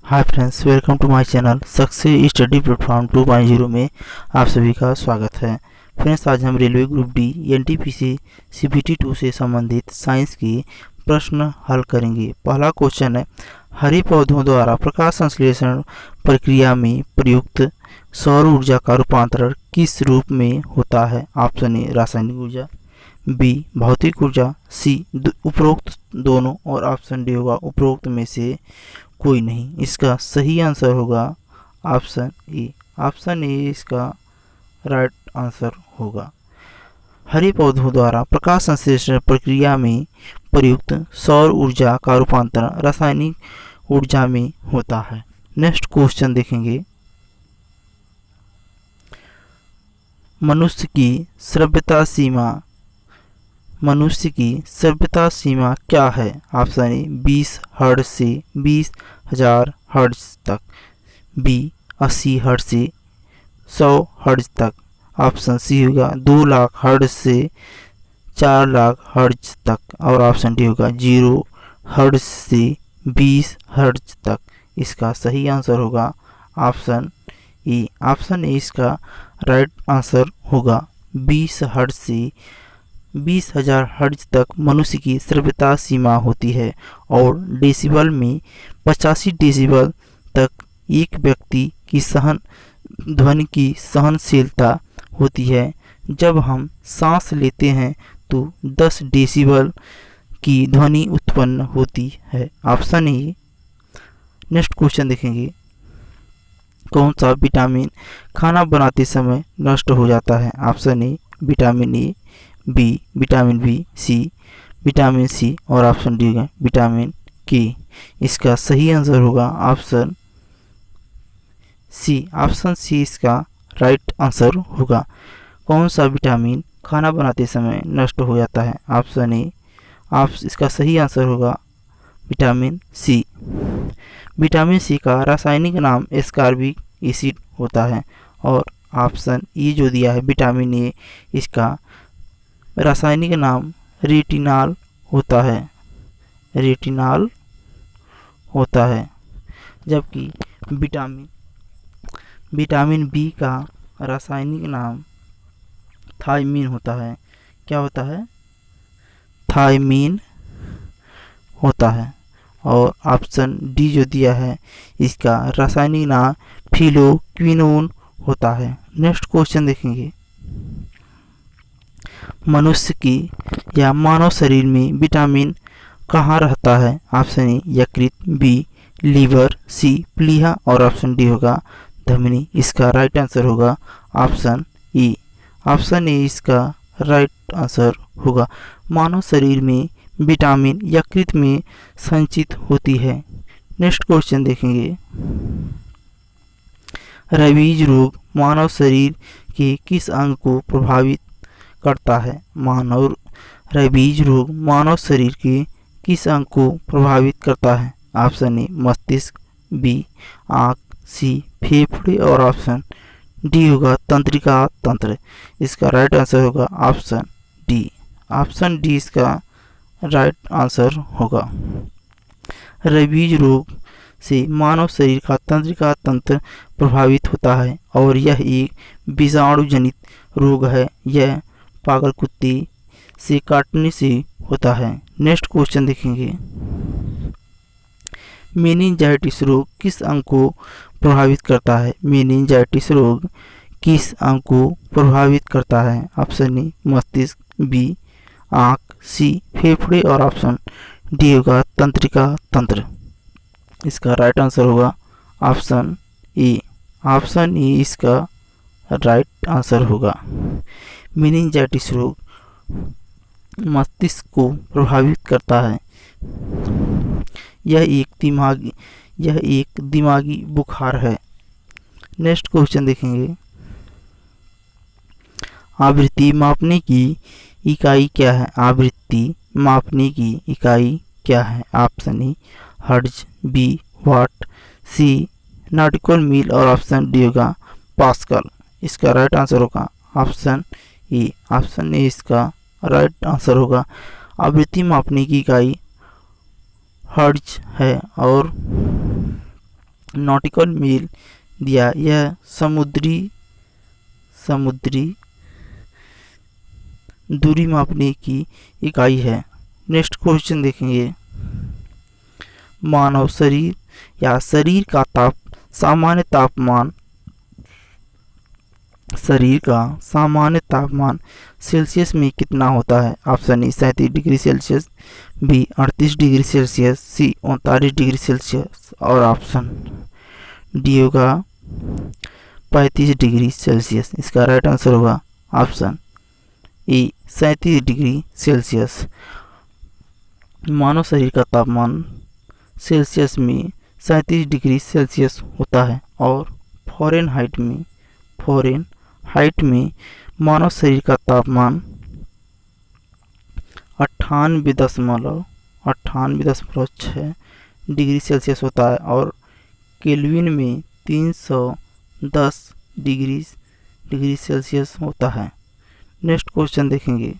Hi friends, welcome to my channel success study platform 2.0 में आप सभी का स्वागत है। फ्रेंड्स, आज हम railway group D NTPC CBT 2 से संबंधित साइंस की प्रश्न हल करेंगे। पहला क्वेश्चन है, हरे पौधों द्वारा प्रकाश संश्लेषण प्रक्रिया में प्रयुक्त सौर ऊर्जा का रूपांतरण किस रूप में होता है? ऑप्शन ए रासायनिक ऊर्जा, बी भौतिक ऊर्जा, सी उपरोक्त दोनों और ऑप्शन डी होगा उपरोक्त में से कोई नहीं। इसका सही आंसर होगा ऑप्शन ए। ऑप्शन ए इसका राइट आंसर होगा। हरे पौधों द्वारा प्रकाश संश्लेषण प्रक्रिया में प्रयुक्त सौर ऊर्जा का रूपांतरण रासायनिक ऊर्जा में होता है। नेक्स्ट क्वेश्चन देखेंगे, मनुष्य की सभ्यता सीमा क्या है? ऑप्शन ए 20 हर्ट्ज से 20,000 हर्ट्ज तक, बी 80 हर्ट्ज से 100 हर्ट्ज तक, ऑप्शन सी होगा 2 लाख हर्ट्ज से 4 लाख हर्ट्ज तक और ऑप्शन डी होगा 0 हर्ट्ज से 20 हर्ट्ज तक। इसका सही आंसर होगा ऑप्शन ए। ऑप्शन ए इसका राइट आंसर होगा। 20 हर्ट्ज से 20,000 हर्ट्ज तक मनुष्य की श्रव्यता सीमा होती है और डेसिबल में 85 डेसिबल तक एक व्यक्ति की ध्वनि की सहनशीलता होती है। जब हम सांस लेते हैं तो 10 डेसिबल की ध्वनि उत्पन्न होती है। ऑप्शन ए। नेक्स्ट क्वेश्चन देखेंगे, कौन सा विटामिन खाना बनाते समय नष्ट हो जाता है? Option A vitamin A, B vitamin B, C vitamin C और ऑप्शन डी है विटामिन के। इसका सही आंसर होगा ऑप्शन सी। ऑप्शन सी इसका राइट आंसर होगा। कौन सा विटामिन खाना बनाते समय नष्ट हो जाता है? Option A. इसका सही आंसर होगा विटामिन सी। विटामिन सी का रासायनिक नाम एस्कॉर्बिक एसिड होता है और ऑप्शन ई जो दिया है विटामिन ए, इसका रासायनिक नाम रेटिनॉल होता है। जबकि विटामिन बी का रासायनिक नाम थायमीन होता है। क्या होता है? थायमीन होता है। और ऑप्शन डी जो दिया है इसका रासायनिक नाम फिलोक्विनोन होता है। नेक्स्ट क्वेश्चन देखेंगे, मनुष्य की या मानव शरीर में विटामिन कहाँ रहता है? ऑप्शन ए यकृत, बी लीवर, सी प्लीहा और ऑप्शन डी होगा धमनी। इसका राइट आंसर होगा ऑप्शन ई। ऑप्शन ए इसका राइट आंसर होगा। मानव शरीर में विटामिन यकृत में संचित होती है। नेक्स्ट क्वेश्चन देखेंगे, रेबीज रोग मानव शरीर के किस अंग को प्रभावित करता है? रेबीज रोग मानव शरीर के किस अंग को प्रभावित करता है? ऑप्शन ए मस्तिष्क, बी आँख, सी फेफड़े और ऑप्शन डी होगा तंत्रिका तंत्र। इसका राइट आंसर होगा ऑप्शन डी। ऑप्शन डी इसका राइट आंसर होगा। रेबीज रोग से मानव शरीर का तंत्रिका तंत्र प्रभावित होता है और यह एक विषाणु जनित रोग है। यह पागल कुत्ते से काटने से होता है। नेक्स्ट क्वेश्चन देखेंगे, मेनिंजाइटिस रोग किस अंग को प्रभावित करता है? मेनिंजाइटिस रोग किस अंग को प्रभावित करता है? ऑप्शन ए मस्तिष्क, बी आँख, सी फेफड़े और ऑप्शन डी होगा तंत्रिका तंत्र। इसका राइट आंसर होगा ऑप्शन ए। ऑप्शन ए इसका राइट आंसर होगा। मेनिंजाइटिस रोग मस्तिष्क को प्रभावित करता है। यह एक दिमागी बुखार है। नेक्स्ट क्वेश्चन देखेंगे, आवृत्ति मापने की इकाई क्या है? आवृत्ति मापने की इकाई क्या है? Option A hertz, B watt, C nautical mile और ऑप्शन डी होगा पास्कल। इसका राइट आंसर होगा ऑप्शन ए। ऑप्शन ए इसका राइट आंसर होगा। आवृत्ति मापने की इकाई हर्ट्ज है और नॉटिकल मील दिया, यह समुद्री दूरी मापने की इकाई है। नेक्स्ट क्वेश्चन देखेंगे, मानव शरीर या शरीर का सामान्य तापमान सेल्सियस में कितना होता है? Option A 37 degree Celsius, B 38 degree Celsius, C 39 degree Celsius और ऑप्शन डी होगा 35 डिग्री सेल्सियस। इसका राइट आंसर होगा ऑप्शन ए 37 डिग्री सेल्सियस। मानव शरीर का तापमान सेल्सियस में 37 डिग्री सेल्सियस होता है और फ़ारेनहाइट में मानव शरीर का तापमान 98.6 डिग्री सेल्सियस होता है और केल्विन में 310 डिग्री सेल्सियस होता है। नेक्स्ट क्वेश्चन देखेंगे,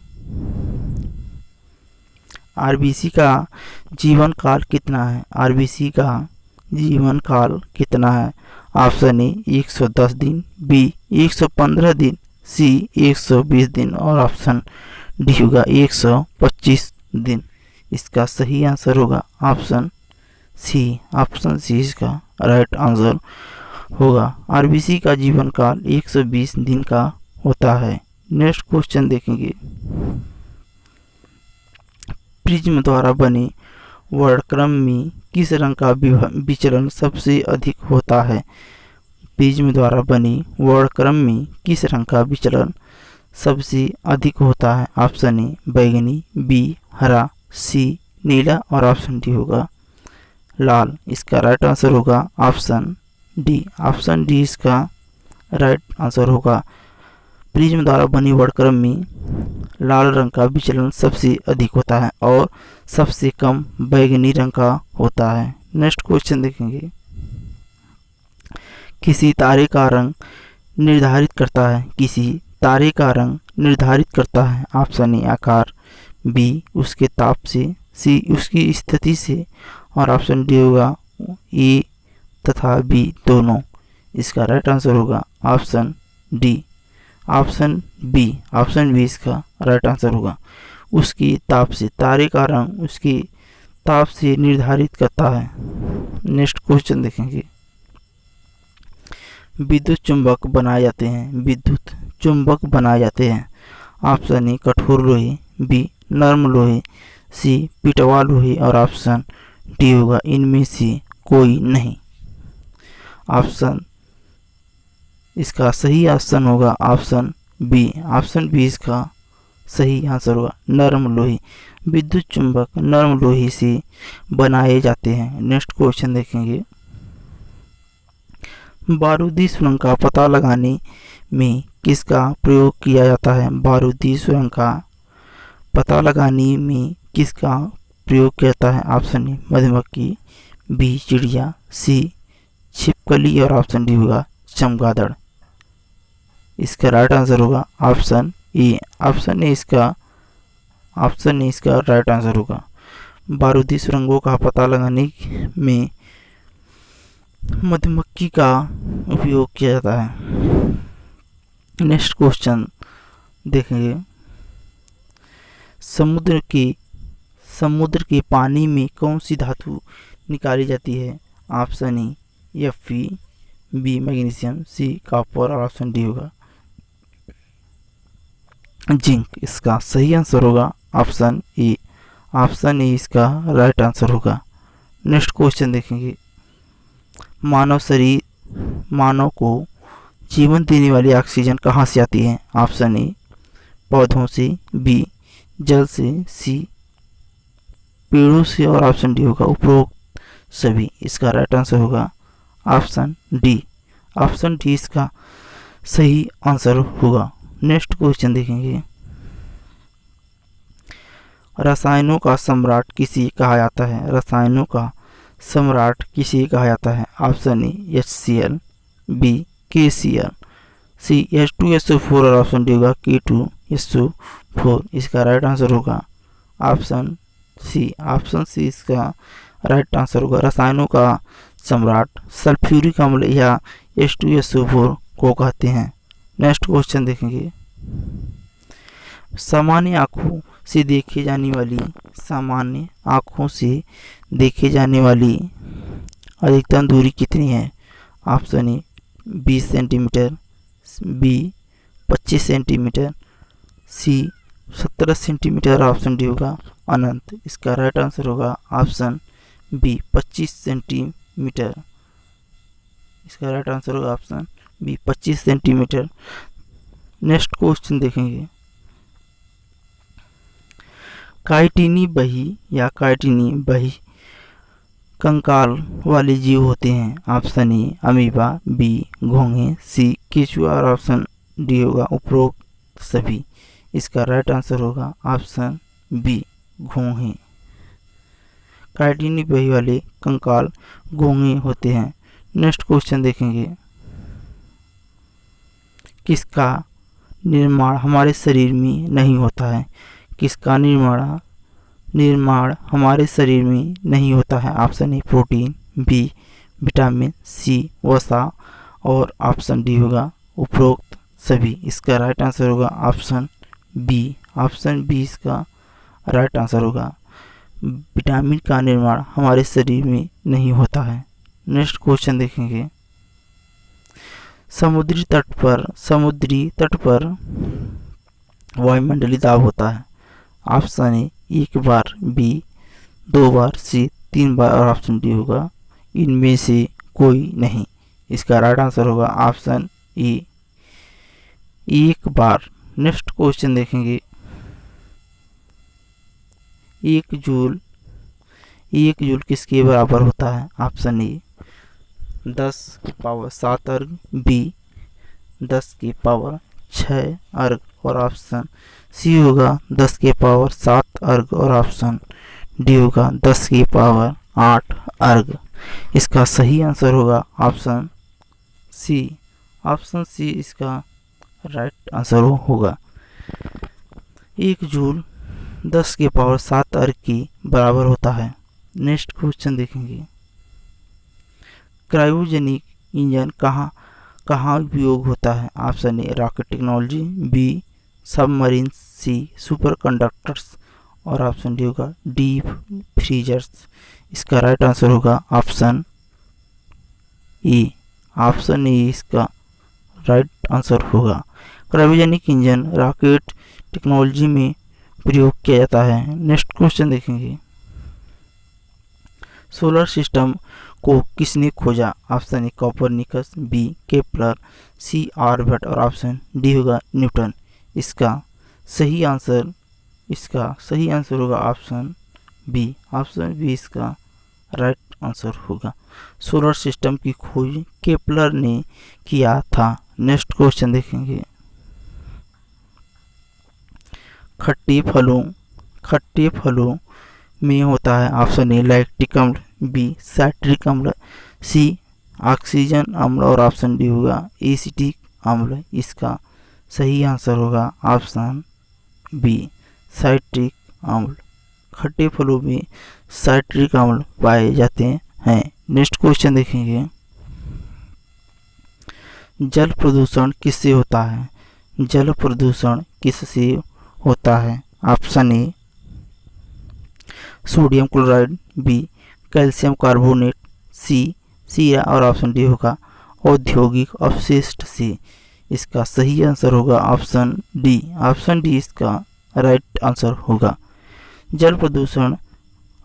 आरबीसी का जीवन काल कितना है? आरबीसी का जीवन काल कितना है? ऑप्शन ए 110 दिन, बी 115 दिन, सी 120 दिन और ऑप्शन डी होगा 125 दिन। इसका सही आंसर होगा ऑप्शन सी। ऑप्शन सी इसका राइट आंसर होगा। आरबीसी का जीवन काल 120 दिन का होता है। नेक्स्ट क्वेश्चन देखेंगे, प्रिज्म द्वारा बने वर्णक्रम में किस रंग का विचलन सबसे अधिक होता है? प्रिज्म द्वारा बने वर्णक्रम में किस रंग का विचलन सबसे अधिक होता है? ऑप्शन ए बैंगनी, बी हरा, सी नीला और ऑप्शन डी होगा लाल। इसका राइट आंसर होगा ऑप्शन डी। ऑप्शन डी इसका राइट आंसर होगा। प्रिज्म द्वारा बनी वर्णक्रम में लाल रंग का विचलन सबसे अधिक होता है और सबसे कम बैंगनी रंग का होता है। नेक्स्ट क्वेश्चन देखेंगे, किसी तारे का रंग निर्धारित करता है? किसी तारे का रंग निर्धारित करता है? ऑप्शन ए आकार, बी उसके ताप से, सी उसकी स्थिति से और ऑप्शन डी होगा ए तथा बी दोनों। इसका राइट आंसर होगा ऑप्शन डी। ऑप्शन बी इसका राइट आंसर होगा। उसकी ताप से, तारे का रंग उसकी ताप से निर्धारित करता है। नेक्स्ट क्वेश्चन देखेंगे, विद्युत चुंबक बनाए जाते हैं। ऑप्शन ए कठोर लोहे, बी नर्म लोहे, सी पिटवा लोहे और ऑप्शन डी होगा इनमें से कोई नहीं। ऑप्शन इसका सही ऑप्शन होगा ऑप्शन बी। ऑप्शन बी इसका सही आंसर होगा नर्म लोहे। विद्युत चुंबक नर्म लोहे से बनाए जाते हैं। नेक्स्ट क्वेश्चन देखेंगे, बारूदी सुरंग का पता लगाने में किसका प्रयोग किया जाता है? बारूदी सुरंग का पता लगाने में किसका प्रयोग किया जाता है? ऑप्शन ए मधुमक्खी, बी चिड़िया, सी छिपकली और ऑप्शन डी होगा चमगादड़। इसका राइट आंसर होगा ऑप्शन ए। ऑप्शन ए इसका राइट आंसर होगा। बारूदी सुरंगों का पता लगाने में मधुमक्खी का उपयोग किया जाता है। नेक्स्ट क्वेश्चन देखेंगे, समुद्र के पानी में कौन सी धातु निकाली जाती है? Option A Fe, B magnesium, C copper और ऑप्शन डी होगा जिंक। इसका सही आंसर होगा ऑप्शन ए। ऑप्शन ए इसका राइट आंसर होगा। नेक्स्ट क्वेश्चन देखेंगे, मानव को जीवन देने वाली ऑक्सीजन कहाँ से आती है? ऑप्शन ए पौधों से, बी जल से, सी पेड़ों से और ऑप्शन डी होगा उपरोक्त सभी। इसका राइट आंसर होगा ऑप्शन डी। ऑप्शन डी इसका सही आंसर होगा। नेक्स्ट क्वेश्चन देखेंगे, रसायनों का सम्राट किसे कहा जाता है? रसायनों का सम्राट किसे कहा जाता है? Option A HCl, B KCl, C H2SO4 और ऑप्शन डी होगा K2SO4। इसका राइट आंसर होगा ऑप्शन सी। ऑप्शन सी इसका राइट आंसर होगा। रसायनों का सम्राट सल्फ्यूरिक अम्ल या H2SO4 को कहते हैं। नेक्स्ट क्वेश्चन देखेंगे, सामान्य आँखों से देखी जाने वाली अधिकतम दूरी कितनी है? Option A 20 centimetre, B 25 centimetre, C 17 centimetre, option D होगा अनंत। इसका राइट आंसर होगा ऑप्शन बी 25 सेंटीमीटर। इसका राइट आंसर होगा option B 25 centimetre. Next question देखेंगे, काइटिनी बही कंकाल वाले जीव होते हैं। ऑप्शन ए अमीबा, बी घोंघे, सी केचुआ और ऑप्शन डी होगा उपरोक्त सभी। इसका राइट आंसर होगा ऑप्शन बी घोंघे। काइटिनी बही वाले कंकाल घोंघे होते हैं। नेक्स्ट क्वेश्चन देखेंगे, किसका निर्माण हमारे शरीर में नहीं होता है? किसका निर्माण हमारे शरीर में नहीं होता है? Option A protein, B vitamin, C वसा और ऑप्शन डी होगा उपरोक्त सभी। इसका राइट आंसर होगा ऑप्शन बी। ऑप्शन बी इसका राइट आंसर होगा। विटामिन का निर्माण हमारे शरीर में नहीं होता है। नेक्स्ट क्वेश्चन देखेंगे, समुद्री तट पर वायुमंडलीय दाब होता है। ऑप्शन ए 1 बार, बी 2 बार, सी 3 बार और ऑप्शन डी होगा इनमें से कोई नहीं। इसका राइट आंसर होगा ऑप्शन ए 1 बार। नेक्स्ट क्वेश्चन देखेंगे, 1 जूल किसके बराबर होता है? ऑप्शन ए 10 की पावर 7 अर्ग, बी 10 की पावर 6 अर्ग और ऑप्शन सी होगा 10 की पावर 7 अर्ग और ऑप्शन डी होगा 10 की पावर 8 अर्ग। इसका सही आंसर होगा ऑप्शन सी। ऑप्शन सी इसका राइट आंसर होगा। 1 जूल 10 की पावर 7 अर्ग की बराबर होता है। नेक्स्ट क्वेश्चन देखेंगे, क्रायोजेनिक इंजन कहाँ उपयोग होता है? Option A rocket technology, B submarine, C super conductors और ऑप्शन डी होगा डीप फ्रीजर्स। इसका राइट आंसर होगा ऑप्शन ए। ऑप्शन ए इसका राइट आंसर होगा। क्रायोजेनिक इंजन रॉकेट टेक्नोलॉजी में प्रयोग किया जाता है। नेक्स्ट क्वेश्चन देखेंगे, सोलर सिस्टम को किसने खोजा? Option A Copernicus, B Kepler, C Aryabhatta और ऑप्शन डी होगा न्यूटन। इसका सही आंसर होगा ऑप्शन बी। ऑप्शन बी इसका राइट आंसर होगा। सोलर सिस्टम की खोज केपलर ने किया था। नेक्स्ट क्वेश्चन देखेंगे, खट्टे फलों में होता है। ऑप्शन ए लैक्टिक अम्ल, बी साइट्रिक अम्ल, सी ऑक्सीजन अम्ल और ऑप्शन डी होगा एसिटिक अम्ल। इसका सही आंसर होगा ऑप्शन बी साइट्रिक अम्ल। खट्टे फलों में साइट्रिक अम्ल पाए जाते हैं। नेक्स्ट क्वेश्चन देखेंगे, जल प्रदूषण किससे होता है? जल प्रदूषण किससे होता है? Option A sodium chloride, B calcium carbonate, C सीरा और ऑप्शन डी होगा औद्योगिक अपशिष्ट से। इसका सही आंसर होगा ऑप्शन डी। ऑप्शन डी इसका राइट आंसर होगा। जल प्रदूषण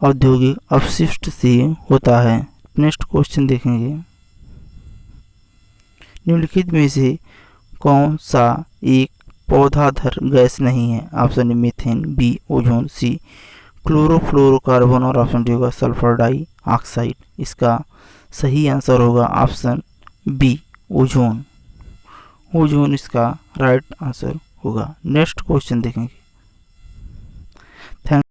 औद्योगिक अपशिष्ट से होता है। नेक्स्ट क्वेश्चन देखेंगे, निम्नलिखित में से कौन सा एक पौधाधर गैस नहीं है? Option A methane, B ozone, C chlorofluorocarbon और ऑप्शन डी होगा सल्फर डाइऑक्साइड। इसका सही आंसर होगा ऑप्शन बी ओजोन। ओजोन इसका राइट आंसर होगा। नेक्स्ट क्वेश्चन देखेंगे। थैंक